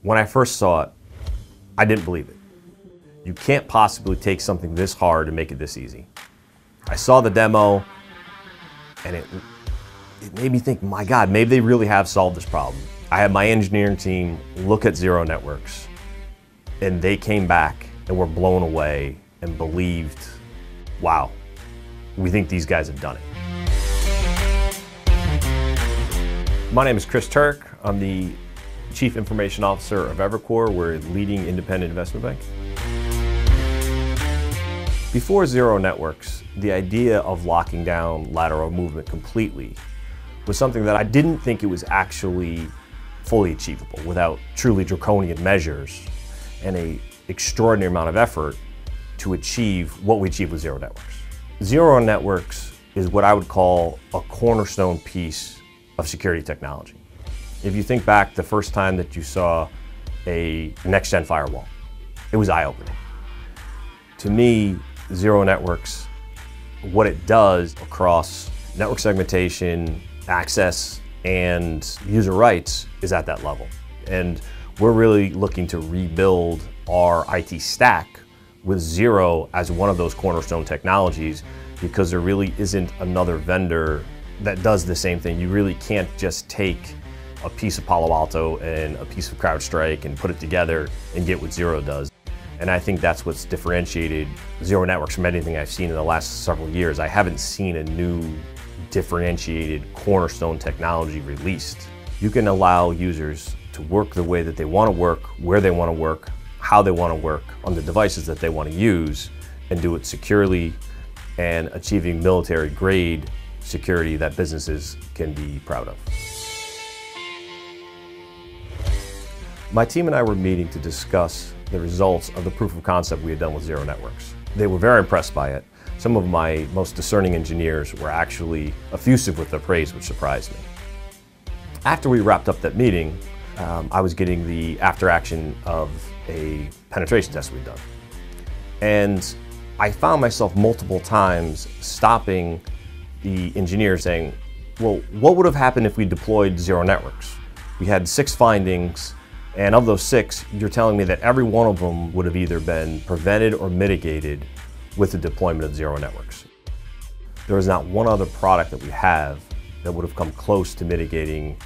When I first saw it, I didn't believe it. You can't possibly take something this hard and make it this easy. I saw the demo and it made me think, my God, maybe they really have solved this problem. I had my engineering team look at Zero Networks and they came back and were blown away and believed, wow, we think these guys have done it. My name is Turek. I'm the Chief Information Officer of Evercore. We're a leading independent investment bank. Before Zero Networks, the idea of locking down lateral movement completely was something that I didn't think it was actually fully achievable without truly draconian measures and an extraordinary amount of effort to achieve what we achieved with Zero Networks. Zero Networks is what I would call a cornerstone piece of security technology. If you think back the first time that you saw a next-gen firewall, it was eye-opening. To me, Zero Networks, what it does across network segmentation, access, and user rights is at that level. And we're really looking to rebuild our IT stack with Zero as one of those cornerstone technologies, because there really isn't another vendor that does the same thing. You really can't just take a piece of Palo Alto and a piece of CrowdStrike and put it together and get what Zero does. And I think that's what's differentiated Zero Networks from anything I've seen in the last several years. I haven't seen a new differentiated cornerstone technology released. You can allow users to work the way that they want to work, where they want to work, how they want to work, on the devices that they want to use, and do it securely and achieving military-grade security that businesses can be proud of. My team and I were meeting to discuss the results of the proof of concept we had done with Zero Networks. They were very impressed by it. Some of my most discerning engineers were actually effusive with their praise, which surprised me. After we wrapped up that meeting, I was getting the after action of a penetration test we'd done. And I found myself multiple times stopping the engineer saying, well, what would have happened if we deployed Zero Networks? We had 6 findings, and of those 6, you're telling me that every one of them would have either been prevented or mitigated with the deployment of Zero Networks. There is not one other product that we have that would have come close to mitigating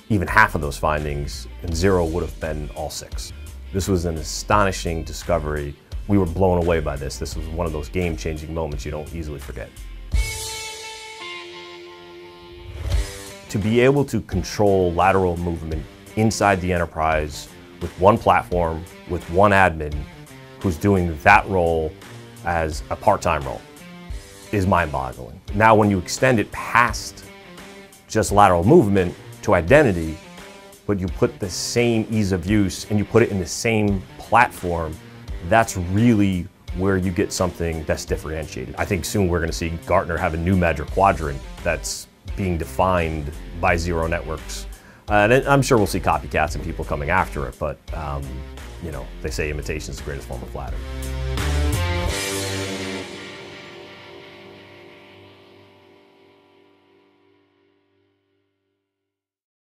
even half of those findings, and Zero would have been all 6. This was an astonishing discovery. We were blown away by this. This was one of those game-changing moments you don't easily forget. To be able to control lateral movement inside the enterprise with one platform, with one admin who's doing that role as a part-time role is mind-boggling. Now, when you extend it past just lateral movement to identity, but you put the same ease of use and you put it in the same platform, that's really where you get something that's differentiated. I think soon we're going to see Gartner have a new Magic Quadrant that's being defined by Zero Networks. And I'm sure we'll see copycats and people coming after it, but you know, they say imitation is the greatest form of flattery.